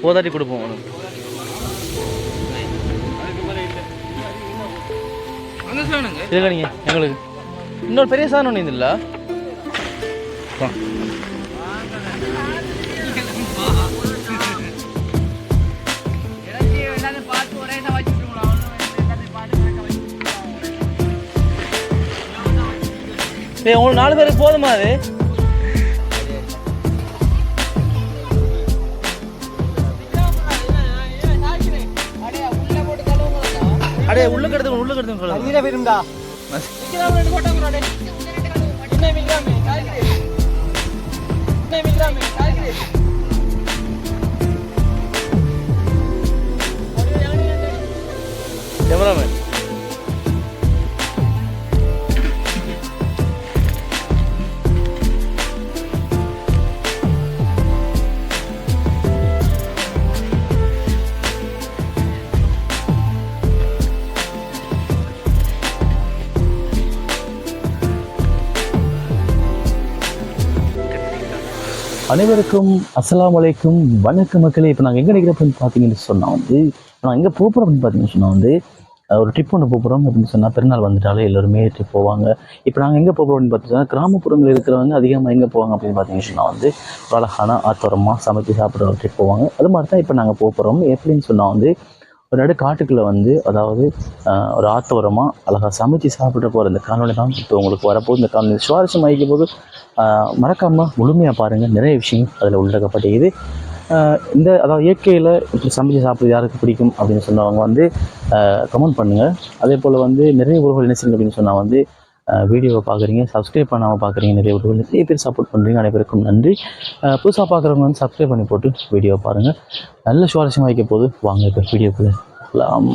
போதாட்டி கொடுப்போம் உனக்கு. இல்லைங்க எங்களுக்கு இன்னொரு பெரிய சாதனம் ஒன்று இல்லை. உங்களுக்கு 4 பேருக்கு போதுமா அது? அடே உள்ள கெடுத்து போயிருந்தா கேமராமேன் அனைவருக்கும் அஸ்ஸலாமு அலைக்கும், வணக்கம் மக்களே. இப்போ நாங்கள் எங்கே நிற்கிறோம் பார்த்தீங்கன்னு சொன்னால் நான் எங்கே போகிறோம் அப்படின்னு பார்த்தீங்கன்னு சொன்னால் ஒரு ட்ரிப் ஒன்று போகிறோம் அப்படின்னு சொன்னால் பெருநாள் வந்துட்டாலே எல்லோருமே ட்ரிப் போவாங்க. இப்போ நாங்கள் எங்கே போகிறோம் அப்படின்னு பார்த்தீங்கன்னா கிராமப்புறங்களில் இருக்கிறவங்க அதிகமாக எங்கே போவாங்க அப்படின்னு பார்த்தீங்கன்னு சொன்னால் ஒரு அழகான ஆத்தோரமாக சமைச்சு சாப்பிட்ற ஒரு ட்ரிப் போவாங்க. அது மாதிரி தான் இப்போ நாங்கள் போகிறோம். எப்படின்னு சொன்னால் ஒரு நடு காட்டுக்குள்ளே அதாவது ஒரு ஆத்தோரமாக அழகாக சமைச்சு சாப்பிட்ற போகிற இந்த காணொலி தான் இப்போ உங்களுக்கு வரப்போகுது. இந்த காணொலி சுவாரஸ்யம் ஆகிக்கும் போது மறக்காமல் முழுமையாக பாருங்கள். நிறைய விஷயம் அதில் உள்ளடக்கப்பட்டிருக்குது. அதாவது இயற்கையில் இப்படி சமைச்சு சாப்பிட்றது யாருக்கு பிடிக்கும் அப்படின்னு சொன்னவங்க கமெண்ட் பண்ணுங்கள். அதே போல் நிறைய உறவுகள் என்ன செய்யுங்க அப்படின்னு சொன்னால் வீடியோவை பார்க்குறீங்க, சப்ஸ்கிரைப் பண்ணாமல் பார்க்குறீங்க. நிறைய உறவுகள் நிறைய பேர் சப்போர்ட் பண்ணுறீங்க. அனைவருக்கும் நன்றி. புதுசாக பார்க்குறவங்க சப்ஸ்கிரைப் பண்ணி போட்டு வீடியோவை பாருங்கள். நல்ல சுவாரஸ்யமாக வைக்க போது வாங்க இப்போ வீடியோக்குள்ளே போகலாம்.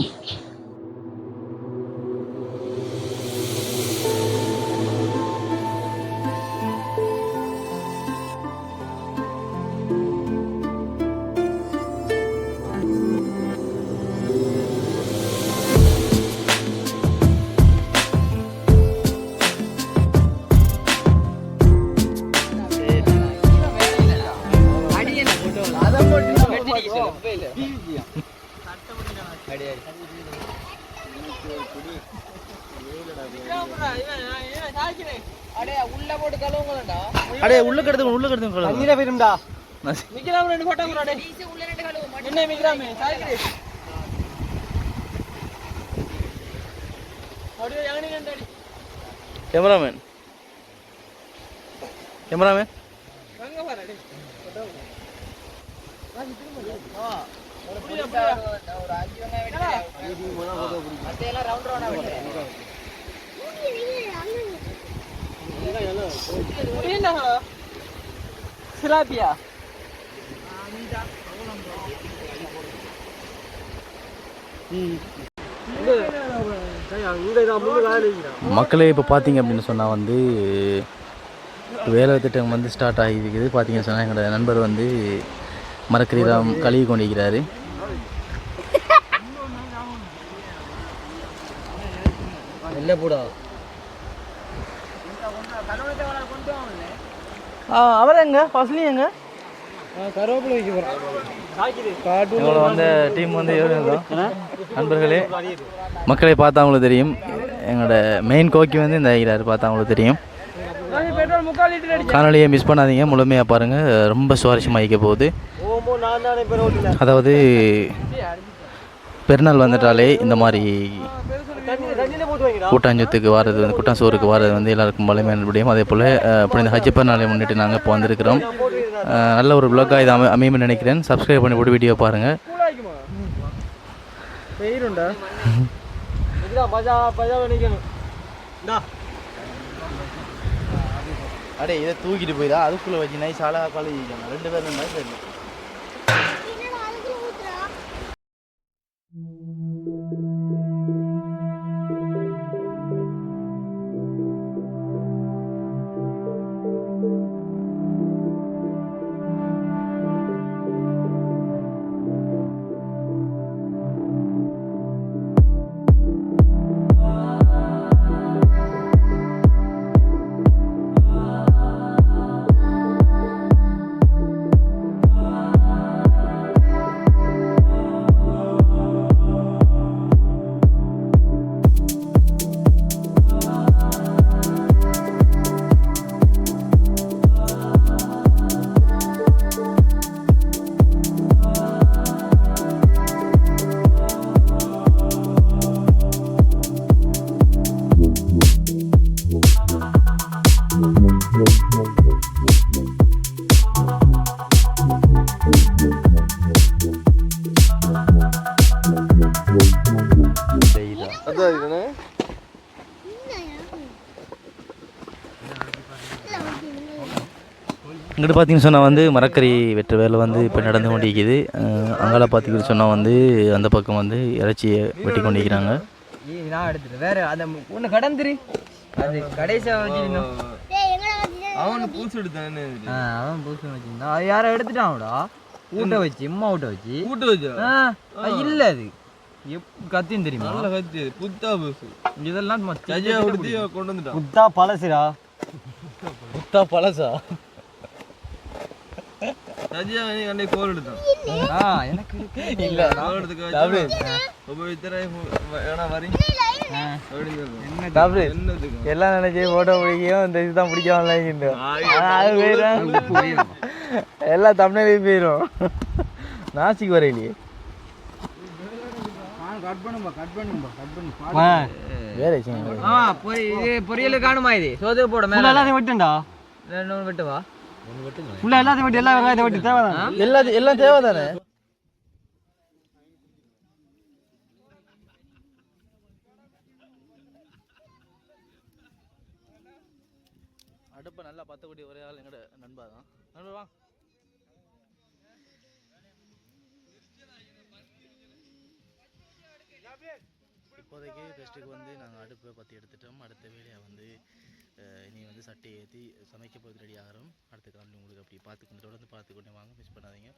அடே உள்ள கெடுத்து போயிருந்தா கேமராமேன் சிலாபியா மக்களே இப்போ பார்த்தீங்க அப்படின்னு சொன்னால் வேலை திட்டம் ஸ்டார்ட் ஆகியிருக்குது. பார்த்தீங்கன்னு சொன்னால் எங்களோட நண்பர் மரக்கறிலாம் கழுவி கொண்டிருக்கிறாரு. அவர் எங்க ஃபஸ்ட்லி எங்க கருவேப்பிலை வைக்க போகிறோம். டீம் நண்பர்களே மக்களை பார்த்தா அவங்களுக்கு தெரியும். எங்களோட மெயின் கோக்கி இந்த ஆகிறாரு, பார்த்தா அவங்களுக்கு தெரியும். காணொலியை மிஸ் பண்ணாதீங்க, முழுமையாக பாருங்கள். ரொம்ப சுவாரஸ்யமாக வைக்க போகுது. அதாவது பெருநாள் வந்துட்டாலே இந்த மாதிரி கூட்டாஞ்சத்துக்கு வாரது கூட்டாஞ்சோறுக்கு வாரது எல்லாருக்கும் பலமையான விடயம். அதே போல் இப்போ இந்த ஹஜ் பெருநாளை முன்னிட்டு நாங்கள் இப்போ வந்திருக்கிறோம். நல்ல ஒரு வ்ளாக்காக இது அமையும்னு நினைக்கிறேன். சப்ஸ்கிரைப் பண்ணி போட்டு வீடியோ பாருங்கள். அடே இதை தூக்கிட்டு போயிடா, அதுக்குள்ளே வச்சு நைஸ் அழகாக காலேஜ் 2 பேர் இருந்தால் இங்கிட்ட பார்த்தீங்கன்னு சொன்னால் வந்து மரக்கறி வெட்டுற வேலை வந்து இப்போ நடந்து கொண்டிருக்குது. அங்கால பார்த்தீங்கன்னு சொன்னால் வந்து அந்த பக்கம் வந்து இறைச்சியை வெட்டி கொண்டிருக்கிறாங்க. நான் எடுத்துட்டு வேற அந்த ஒன்று கடந்துரு அது கடைசியாக வச்சுருந்தோம். அவன் பூசு எடுத்தானே. அவன் பூசு வச்சுருந்தான். அது யாரை எடுத்துட்டான்டா ஊட்ட வச்சு அம்மா ஊட்ட வச்சு இல்லை அது கத்தின்னு தெரியுமா? நல்ல கத்தி புத்தா பூசு இதெல்லாம் கொண்டு வந்துட்டான். புத்தா பழசுடா. புத்தா பழசா? எல்லாம் நினைச்சு போட்டோ பிடிக்கும் இந்த இதுதான் பிடிக்காம எல்லாம் தமிழ்லையும் போயிடும். நாசிக்கு வரையிலேயே பொரியல் காணுமா? இது சோதனை போட மேல எல்லாத்தையும் வெட்டுண்டா. வெட்டுவா ஃபுல்லா எல்லாத்தையும் வெட்டி எல்லா வெங்காயத்தை வெட்டி தேவைதானே? எல்லாம் தேவைதானே? அடுப்பை நல்லா பத்தக்கூடிய ஒரே ஆள் எங்கட நண்பா தான். நண்பா இப்போதைக்கு ஃபெஸ்ட்டுக்கு வந்து நாங்கள் அடுப்பை பற்றி எடுத்துட்டோம். அடுத்த வேலையை வந்து இனி வந்து சட்டை ஏற்றி சமைக்க போகிறது ரெடி ஆகிறோம். அடுத்த காலையில் உங்களுக்கு அப்படி பார்த்துக்கொண்டு தொடர்ந்து பார்த்துக்கொண்டே வாங்க. மிஸ் பண்ணாதீங்க,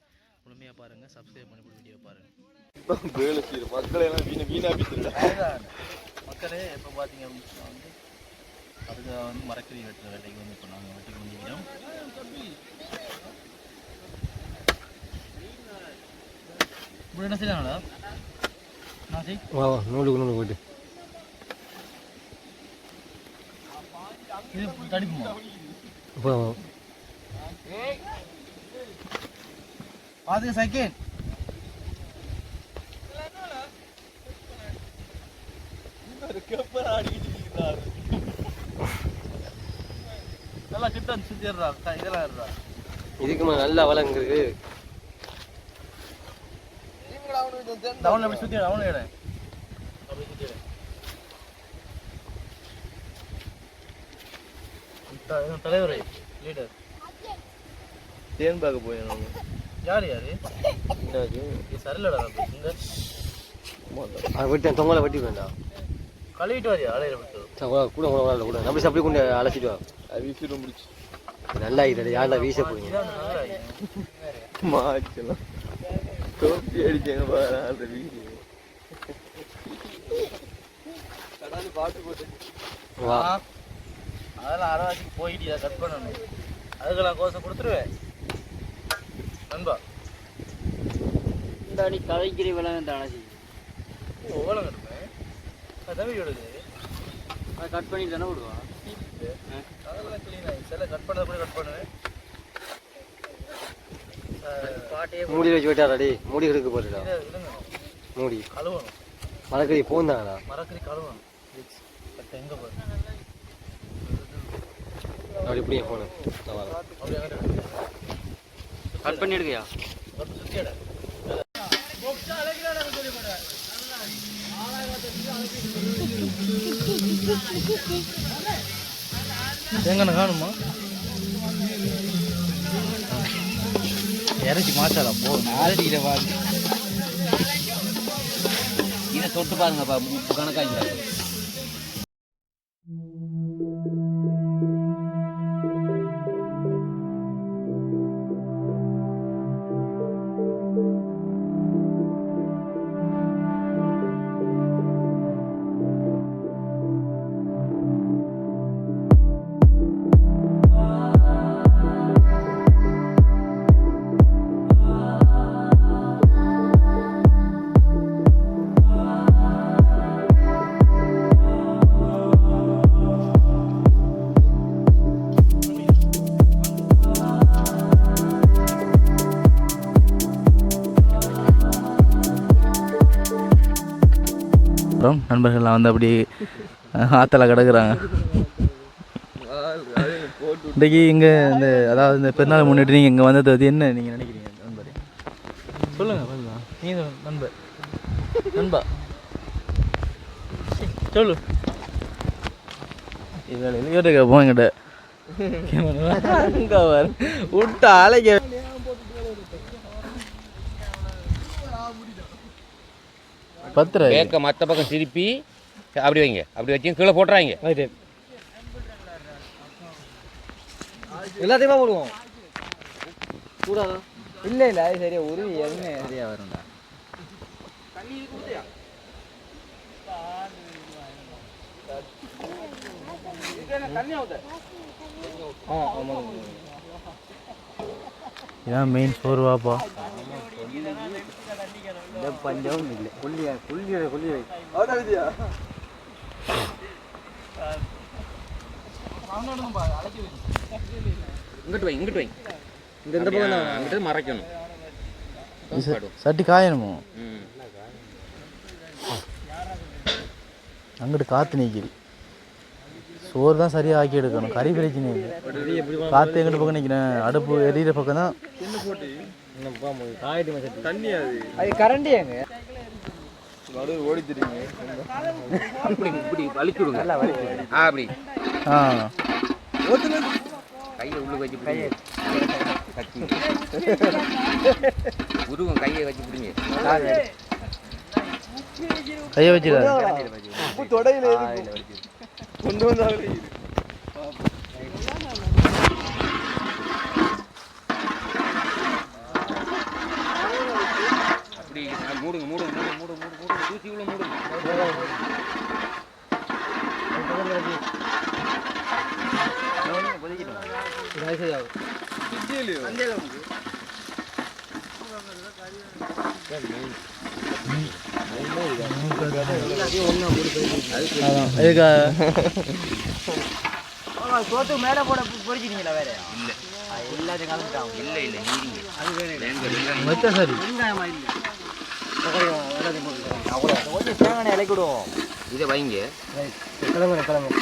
முழுமையாக பாருங்கள், சப்ஸ்கிரைப் பண்ணி வீடியோ பாருங்கள். மக்களே இப்போ பார்த்தீங்க அப்படின்னு சொன்னால் வந்து அதுக்கு வந்து மரக்கறி வெட்டுற வேலைக்கு வந்து இப்போ நாங்கள் வெட்டி கொண்டிருக்கிறோம். இப்போ என்ன செய்யலாங்களா? நூலுக்கு நூலு போயிட்டு இது தடிப்புமா? பாத்துக்க செகண்ட் நல்லா கிட்ட சுத்திடுறா. இதெல்லாம் இதுக்கு நல்லா வளங்குது. டவுன்ல எப்படி சுத்தி டவுன் எடு அப்படி சுத்தி தலைவர் லீடர் தேன் பார்க்க போயிருந்தோம். யார் யாரு சரியில்லடா இங்க வெட்டி தொங்கலை வெட்டி வேண்டாம் கழுவிட்டு வரியா? அலையில விட்டு கூட கூட கூட நம்ம அப்படி கொண்டு அழைச்சிட்டு வா. அது வீசிட்டு முடிச்சு நல்லா ஆகிட்டு யாரெல்லாம் வீச போறீங்க மாச்சலாம் டோப்பி அடிச்சாங்க பாரு அந்த வீடியோ கடாலி பாட்டு போட்டு வா. அதெல்லாம் அரவாசிக்கு போயிட்டு இதை கட் பண்ணணும். அதுக்கெல்லாம் கோசம் கொடுத்துருவேன் நண்பா. இந்த அடி கதைக்கிற விலங்கு அணைச்சி ஓலம் கட்டுப்பேன். அதான் வீடியோ எடுக்குது. அதை கட் பண்ணிட்டு தானே விடுவான். அதெல்லாம் கிளீன் ஆகி சில கட் பண்ணதை கூட கட் பண்ணுவேன். மூடி வச்சு விட்டாடி மூடி எடுக்க போட்டுடா. மூடி கழுவணும். மரக்கறி போந்தாடா. மரக்கறி கழுவணும். எங்க போய் அப்படி இப்படியே போகணும். கட் பண்ணி எடுக்கையா? எங்கண்ணா காணுமா? இறச்சி மாசாலா போ நாளைக்கு பாருங்க. இதை தொட்டு பாருங்கப்பா கணக்காங்க. அப்புறம் நண்பர்கள்லாம் வந்து அப்படி ஆற்றுல கிடக்குறாங்க. இன்றைக்கி இங்கே இந்த அதாவது இந்த பெருநாள் முன்னிட்டு நீங்கள் இங்கே வந்தது வந்து என்ன நீங்கள் நினைக்கிறீங்க நண்பர்? சொல்லுங்கள் சொல்லலாம். நீங்கள் நண்பர் நண்பா சொல்லு. இதில் கேட்போம் எங்கிட்ட அங்க வர விட்டா அலைக்க பத்திர பேக்க மற்ற பக்கம் திருப்பி அப்படி வைங்க, அப்படி வச்சு கீழே போட்டுறாங்க. எல்லாத்தையுமா போடுவோம். இல்ல இல்ல அது சரியா உருவி எதுவுமே சரியா வரும்டா. இதான் மெயின் சோறுவாப்பா. பஞ்சமும் இல்லை. புள்ளியா புள்ளிய புள்ளி இங்கிட்டு வை, இங்கிட்டு வை. இந்த பக்கம் தான் அங்கிட்டு மறைக்கணும். சட்டி காயணுமோ? ம். அங்கிட்டு காற்று நீக்கிது. சோறு தான் சரியாக ஆக்கி எடுக்கணும். கறி பிரச்சனை இல்லை. காற்று எங்கிட்ட பக்கம் நிற்கிறேன். அடுப்பு எரியிற பக்கம் தான். அது கரண்டி எங்க ஓடி தெரியுங்க. இப்படி வலிச்சு விடுங்க. நல்லா வலிச்சு. அப்படி. கையை உள்ள வச்சு கையை கட்டி உருவம் கையை வச்சு பிடிங்க. கையை வச்சுடாது. கொண்டு வந்தாங்க. அப்படி மூடுங்க மூடுங்க மூடுங்க மூடுங்க மூடுங்க தூசி உள்ள மூடுங்க. சோத்து மேல போட பொறிச்சிட்டீங்களா வேற? இல்ல எல்லாத்தையும் கலந்துட்டாங்க. இல்ல இல்ல நீங்க அது வேற மொத்த சரி வெங்காயமா இல்ல கொஞ்சம் தேங்காய் இலைக்கிடுவோம். இதை வைங்க. கிளம்புங்க கிளம்புங்க.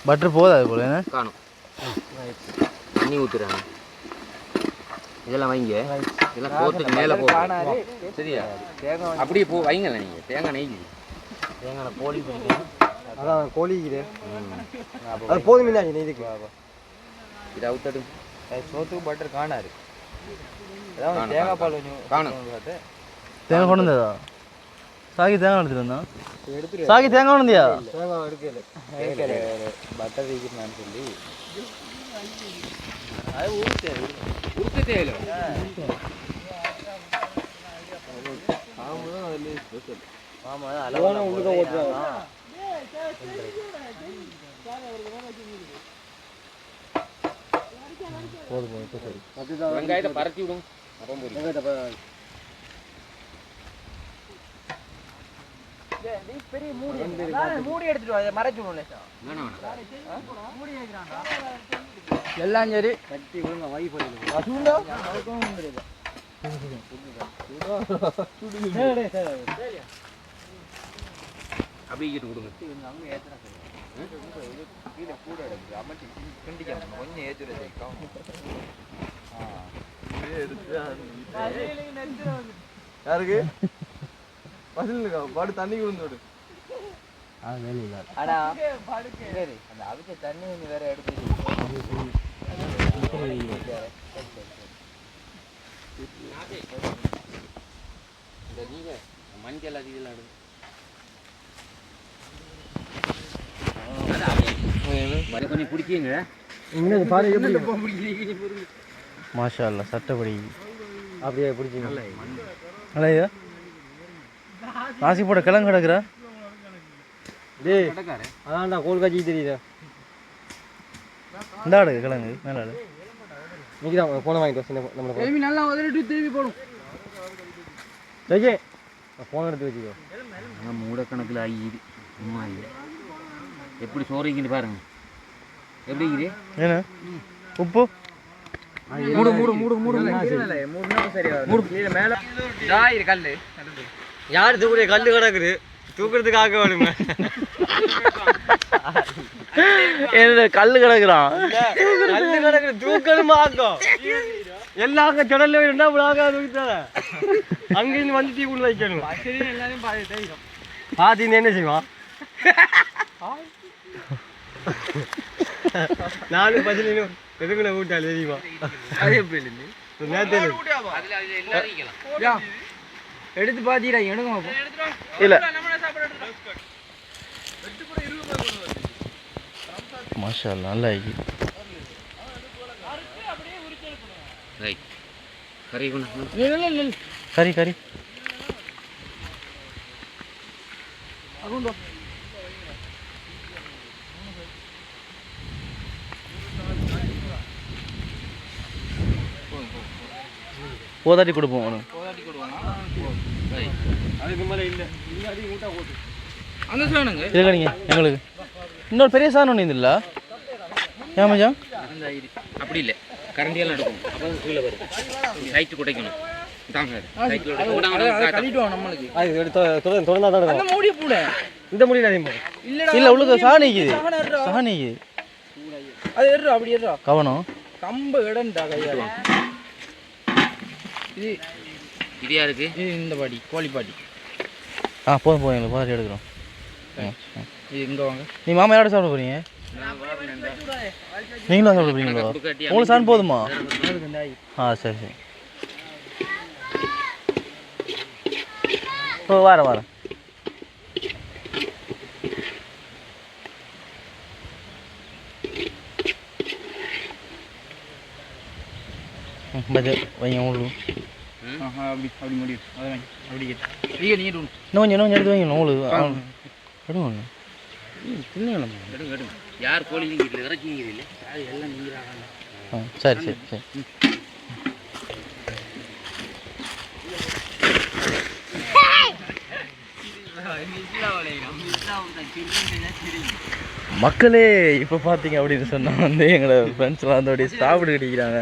பட்டர் போதா அது போல என்ன காணும். தண்ணி ஊத்துறாங்க. இதெல்லாம் வைங்க. இதெல்லாம் சோத்துக்கு மேலே போகும். சரியா? அப்படியே போ வைங்கள நீங்கள். தேங்காய் நெய்க்குது. தேங்காய் கோழி பண்ணி அதான் கோழிக்குது. அது போதும் தான் இதுக்கு. இதை அவுத்தடு. சோத்துக்கு பட்டர் காணாரு. அதான் தேங்காய் பால் கொஞ்சம் காணும். தேங்காய் கொண்டு வந்ததா? சாகி தேங்காய் எடுத்துட்டு வந்தான். சாகி தேங்காய் கொண்டு வந்தியா? தேங்காய் எடுக்கல பட்டர் வைக்கணும்னு சொல்லி அது உருட்டு தேயிலை. வெங்காயத்தை பரத்தி விடும். பெரிய மூடி எடுத்துட்டு வா. மறைச்சு எல்லாம் சரி கட்டி விடுங்க. வைஃபை அப்படிக்கிட்டு கொடுங்க. கொஞ்சம் ஏற்றுறது யாருக்கு பாடு தண்ணி விழுந்தோடு. ஆனா அந்த அவிச்ச தண்ணி வேற எடுத்து நீங்க மஞ்சள் அதிகலாம் எடுங்க. கொஞ்சம் பிடிக்குங்க. மாஷா அல்லா சட்டப்படி அப்படியே பிடிச்சிங்க. நல்லா ராசி போட கிழங்கு கிடக்குறா. டேய் அதான்டா கோல் காட்சி தெரியுதா? இந்த ஆடு கிழங்கு மேலே ஆடு இன்னைக்கு தான் ஃபோனை வாங்கிட்டு வச்சு நம்மளுக்கு திரும்பி நல்லா உதறிட்டு திரும்பி போடும். ஓகே ஃபோன் எடுத்து வச்சுக்கோ. ஆனால் மூடக்கணக்கில் ஆகிது. அம்மா இது எப்படி சோறைக்குன்னு பாருங்க. எப்படிங்குது ஏன்னா உப்பு மூடு மூடு மூடு மூடு மூடுனா சரியா மூடு. மேலே ஜாயிரு கல் யார் தூக்குற கல் கிடக்குது தூக்குறதுக்கு ஆக்க வேணுமே. என்ன கல் கிடக்குறான். கல் கிடக்குது தூக்கணும் ஆக்கும். எல்லாம் கடல்ல இருந்தா தூக்கிட்டாங்க. அங்கிருந்து வந்து தீ கொண்டு வைக்கணும். எல்லாரையும் பாத்தீங்கன்னா என்ன செய்வான்? 4 15 எதுக்குள்ள ஊட்டால் தெரியுமா அது எப்படி இருந்து எடுத்து பாத்தீரா எடுங்க இல்ல மாஷா அல்லாஹ் நல்லா இருக்கு ரைட் கறி கொண்டு கறி கறி போதாட்டி கொடுப்போம் அதுக்கு மேல இல்ல நீங்க அதிகம் ஊட்டா போட்டு அந்த சாணுங்க இதுல நீங்க எங்களுக்கு இன்னொரு பெரிய சாணம் ஒன்று இல்லை ஏன் மச்சான் அந்த இது அப்படி இல்லை கரண்டியெல்லாம் எடுக்கும் அப்போ கீழே வரும் சைட்டு குடைக்கணும் தாங்க சைக்கிள் கழிட்டோம் நம்மளுக்கு அது தொடர்ந்தா தான் அந்த மூடிய பூட இந்த முடியல அதிகமா இல்லை உள்ளுக்கு சாணிக்குது சாணிக்குது அது ஏறா அப்படி ஏறா கவனம் கம்பு இடம்டா கையால இது இது யாருக்கு இது இந்த பாடி கோழி பாடி போதும் போதும் எங்களுக்கு போதாட்டி எடுக்கிறோம் இது இங்க வாங்க நீ மாமா யாரோட சாப்பிட போறீங்க நீங்களும் சாப்பிட போறீங்களோ உங்களுக்கு சாண் போதுமா சரி சரி வார வாரம் பஜ்ஜி வைங்க உங்களுக்கு அப்படி முடியும் அதான் அப்படி நீங்க இன்னும் கொஞ்சம் எடுத்து வைங்க உங்களுக்கு எடுங்க ஒன்று எடுங்க எடுங்க யார் கோழி நீங்க இறக்கிங்க இல்லை அது எல்லாம் நீங்க சரி சரி சரி மக்களே இப்போ பார்த்தீங்க அப்படின்னு சொன்னால் வந்து எங்களோட ஃப்ரெண்ட்ஸ்லாம் வந்து அப்படியே சாப்பிட்டு கிடைக்கிறாங்க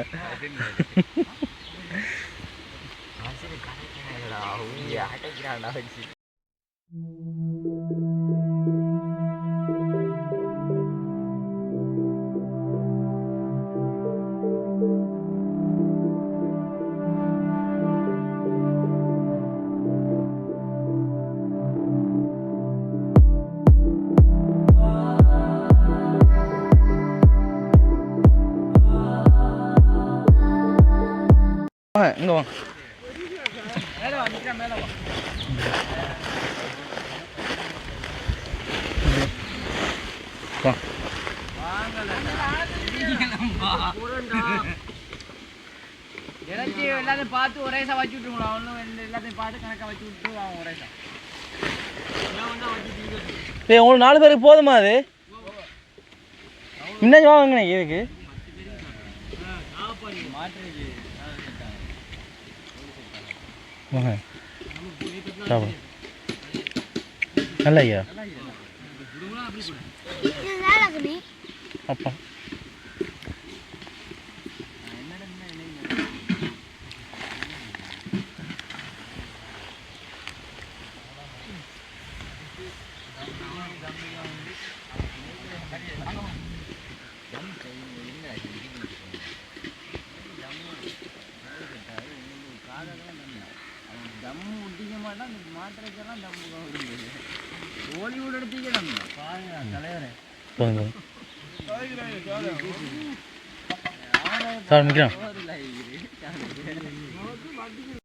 இங்கே வாங்க எனக்கு எல்லாத்தையும் பார்த்து ஒரேசா வச்சு விட்டுருங்களா ஒன்றும் எல்லாத்தையும் பார்த்து கணக்காக வச்சு விட்டு அவங்க ஒரேசா உங்களுக்கு 4 பேருக்கு போதுமா அது இன்னும் வாங்க இதுக்கு நல்ல ஐயா அப்பா தம்மு ஒட்டிக்க மாட்டான் அந்த மாத்திரைக்கெல்லாம் தம்மு ஹாலிவுட் எடுத்தீங்க நம்ம பாருங்க தலைவரே சார் மிக்கிறேன்